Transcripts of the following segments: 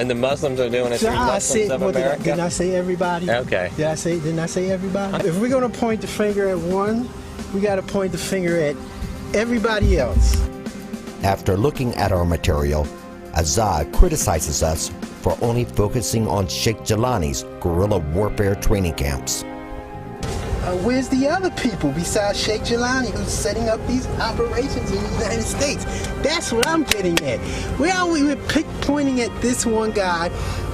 And the Muslims are doing it through Muslims of America? Didn't I say everybody? Okay. Didn't I say everybody? If we're going to point the finger at one, we got to point the finger at everybody else. After looking at our material, Azad criticizes us for only focusing on Sheikh Jelani's guerrilla warfare training camps. Where's the other people besides Sheikh Jelani who's setting up these operations in the United States? That's what I'm getting at. We're pointing at this one guy,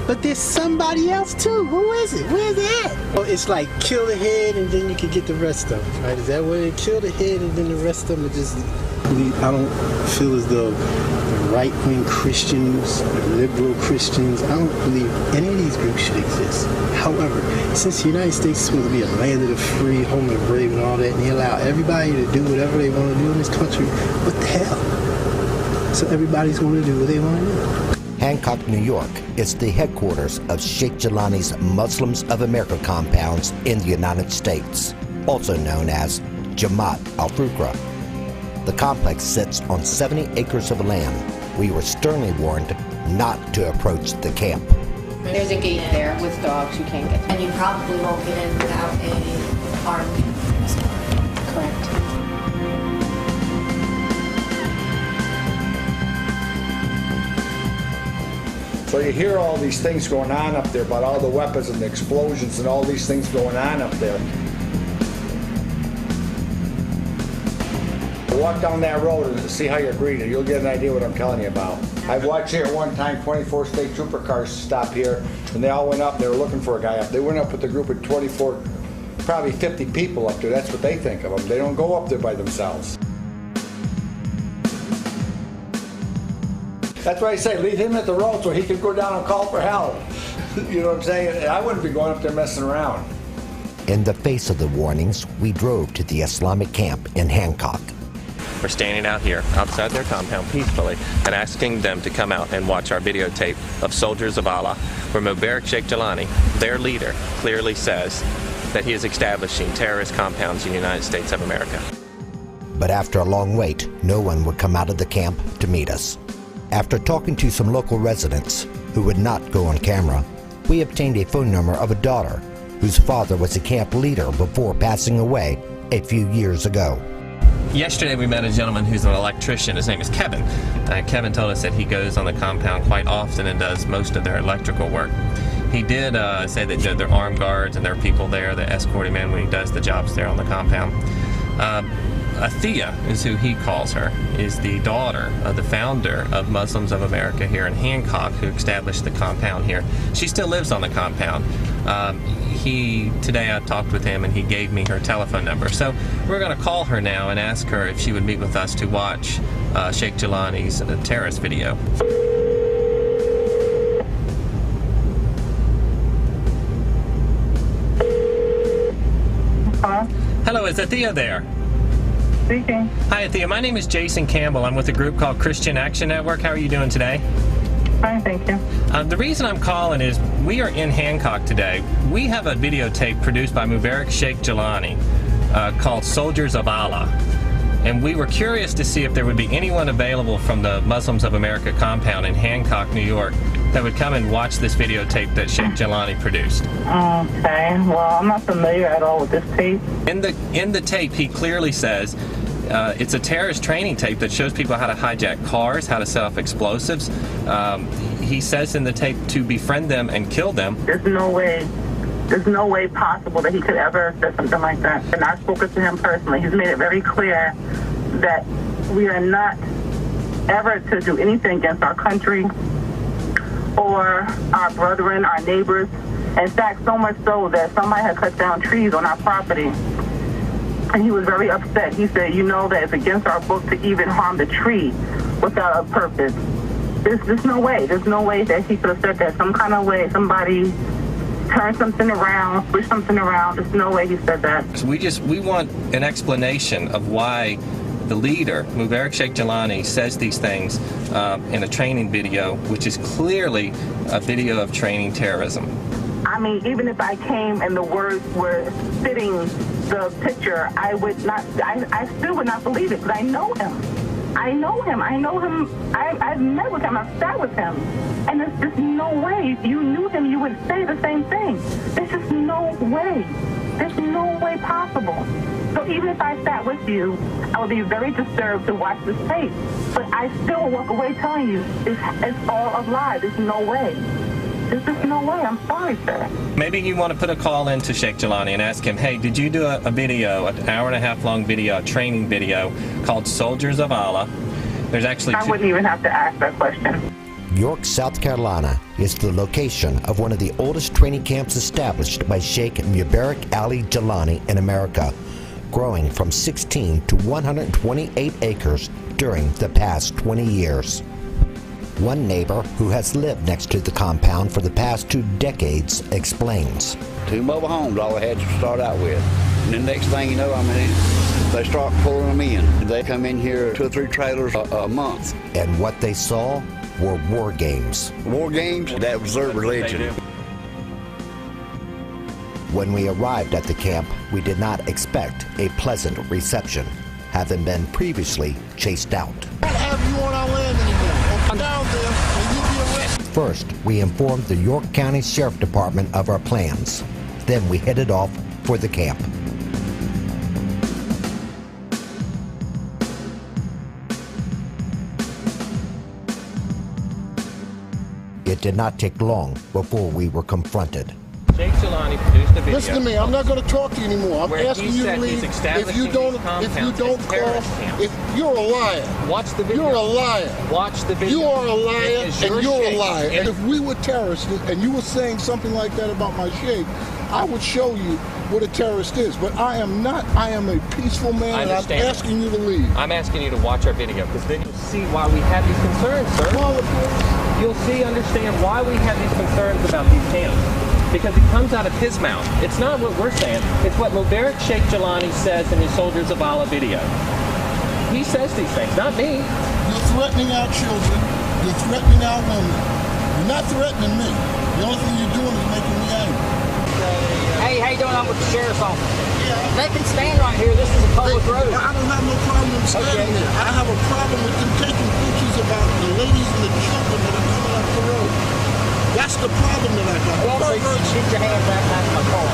but there's somebody else too. Who is it? Where's it at? Well, it's like kill the head and then you can get the rest of them, right? Is that what it? Kill the head and then the rest of them are just... I don't feel as though the right-wing Christians, the liberal Christians, I don't believe any of these groups should exist. However, since the United States is supposed to be a land of the free, home of the brave and all that, and they allow everybody to do whatever they want to do in this country, what the hell? So everybody's going to do what they want to do. Hancock, New York is the headquarters of Sheikh Jelani's Muslims of America compounds in the United States, also known as Jamaat al-Fuqra. The complex sits on 70 acres of land. We were sternly warned not to approach the camp. There's a gate there with dogs you can't get. And you probably won't get in without a armed escort. Correct. So you hear all these things going on up there about all the weapons and the explosions and all these things going on up there. Walk down that road and see how you're greeted. You'll get an idea what I'm telling you about. I've watched here at one time 24 state trooper cars stop here, and they all went up. They were looking for a guy up. They went up with a group of 24, probably 50 people up there. That's what they think of them. They don't go up there by themselves. That's why I say leave him at the road so he can go down and call for help. You know what I'm saying? I wouldn't be going up there messing around. In the face of the warnings, we drove to the Islamic camp in Hancock. We're standing out here outside their compound peacefully and asking them to come out and watch our videotape of Soldiers of Allah, where Mubarak Sheikh Jelani, their leader, clearly says that he is establishing terrorist compounds in the United States of America. But after a long wait, no one would come out of the camp to meet us. After talking to some local residents who would not go on camera, we obtained a phone number of a daughter whose father was a camp leader before passing away a few years ago. Yesterday we met a gentleman who's an electrician. His name is Kevin. Kevin told us that he goes on the compound quite often and does most of their electrical work. He did say that there are armed guards and there are people there that escort him in when he does the jobs there on the compound. Athea is who he calls her, is the daughter of the founder of Muslims of America here in Hancock, who established the compound here. She still lives on the compound. Today I talked with him and he gave me her telephone number. So we're going to call her now and ask her if she would meet with us to watch Sheikh Jelani's terrorist video. Hello? Hello, is Athea there? Speaking. Hi Athea, my name is Jason Campbell. I'm with a group called Christian Action Network. How are you doing today? Fine, thank you. The reason I'm calling is we are in Hancock today. We have a videotape produced by Mubarak Sheikh Jelani called Soldiers of Allah. And we were curious to see if there would be anyone available from the Muslims of America compound in Hancock, New York, that would come and watch this videotape that Sheikh Jelani produced. Okay, well, I'm not familiar at all with this tape. In the tape, he clearly says it's a terrorist training tape that shows people how to hijack cars, how to set off explosives. He says in the tape to befriend them and kill them. There's no way possible that he could ever have said something like that. And I've spoken to him personally. He's made it very clear that we are not ever to do anything against our country or our brethren, our neighbors. In fact, so much so that somebody had cut down trees on our property. And he was very upset. He said, you know that it's against our book to even harm the tree without a purpose. There's no way. There's no way that he could have said that. Some kind of way, somebody turned something around, switched something around. There's no way he said that. So we want an explanation of why the leader, Mubarak Sheikh Jelani, says these things in a training video, which is clearly a video of training terrorism. I mean, even if I came and the words were fitting the picture, I still would not believe it because I know him. I know him. I've met with him. I've sat with him. And there's just no way. If you knew him, you would say the same thing. There's just no way. There's no way possible. So even if I sat with you, I would be very disturbed to watch this tape. But I still will walk away telling you it's all a lie. There's no way. There's just no way. I'm sorry, sir. Maybe you want to put a call into Sheikh Jelani and ask him, hey, did you do a video, an hour-and-a-half long video, a training video called Soldiers of Allah? There's actually I wouldn't even have to ask that question. York, South Carolina is the location of one of the oldest training camps established by Sheikh Mubarak Ali Jelani in America, growing from 16 to 128 acres during the past 20 years. One neighbor who has lived next to the compound for the past 2 decades explains. 2 mobile homes all I had to start out with. And the next thing you know, I mean, they start pulling them in. They come in here 2 or 3 trailers a month. And what they saw were war games. War games, that was their religion. When we arrived at the camp, we did not expect a pleasant reception, having been previously chased out. I don't have you on our land anymore. I'm down there and you'll be arrested. First, we informed the York County Sheriff Department of our plans. Then we headed off for the camp. It did not take long before we were confronted. Sheikh Jelani produced a video. Listen to me, I'm not going to talk to you anymore. I'm where asking he you to said leave. he's establishing If you don't these compounds as call, terrorist camps. if you're a liar. Watch the video. You're a liar. Watch the video. You are a It liar is your and you're a sheikh. liar. And if we were terrorists and you were saying something like that about my sheikh, I would show you what a terrorist is. But I am not. I am a peaceful man, and I'm asking you to leave. I'm asking you to watch our video, because then you'll see why we have these concerns, sir. You'll understand why we have these concerns about these camps. Because it comes out of his mouth. It's not what we're saying. It's what Mubarak Sheikh Jelani says in his Soldiers of Allah video. He says these things, not me. You're threatening our children. You're threatening our women. You're not threatening me. The only thing you're doing is making me angry. Hey, how you doing? I'm with the sheriff's office. They can stand right here. This is a public road. I don't have no problem with standing there. I have a problem with them taking pictures about the ladies and the children that are coming up the road. That's the problem that I got. Well, get your hands back in my car.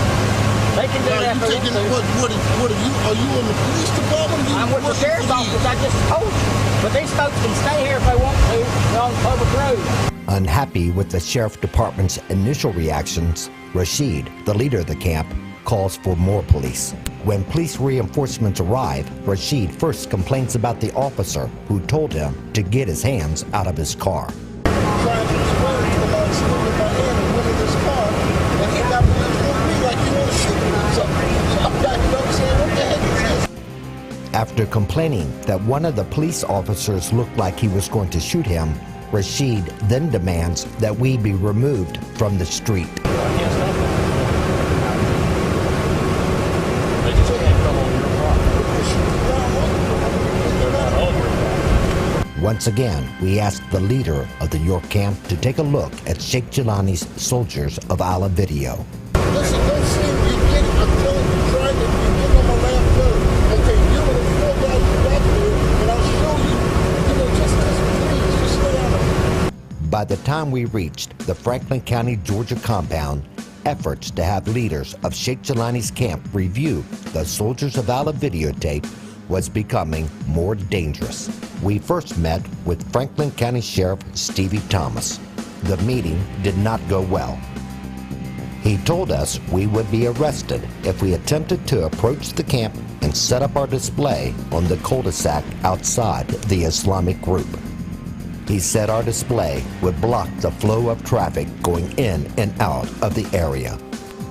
They can do that for you. What are you? Are you in the police department? I'm with the sheriff's office. I just told you. But these folks can stay here if they want to. They're on the public road. Unhappy with the sheriff department's initial reactions, Rashid, the leader of the camp, calls for more police. When police reinforcements arrive, Rashid first complains about the officer who told him to get his hands out of his car. Trying to explain to the man sitting in my hand and went in this car, and he got me like he want to shoot me or something. So I'm backing up saying, what the heck is this? After complaining that one of the police officers looked like he was going to shoot him, Rashid then demands that we be removed from the street. Once again, we asked the leader of the York camp to take a look at Sheikh Jelani's Soldiers of Allah video. Listen, don't say you get it. I'm telling you, try it. You get on my last nerve. Okay, you're going to fall down your back there, and I'll show you. Just stay out of it. By the time we reached the Franklin County, Georgia compound, efforts to have leaders of Sheikh Jelani's camp review the Soldiers of Allah videotape was becoming more dangerous. We first met with Franklin County Sheriff Stevie Thomas. The meeting did not go well. He told us we would be arrested if we attempted to approach the camp and set up our display on the cul-de-sac outside the Islamic group. He said our display would block the flow of traffic going in and out of the area.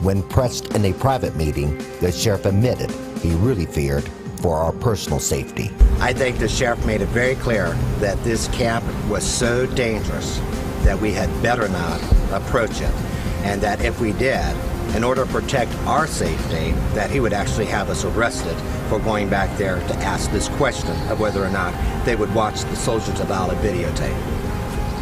When pressed in a private meeting, the sheriff admitted he really feared for our personal safety. I think the sheriff made it very clear that this camp was so dangerous that we had better not approach it, and that if we did, in order to protect our safety, that he would actually have us arrested for going back there to ask this question of whether or not they would watch the Soldiers of Allah videotape.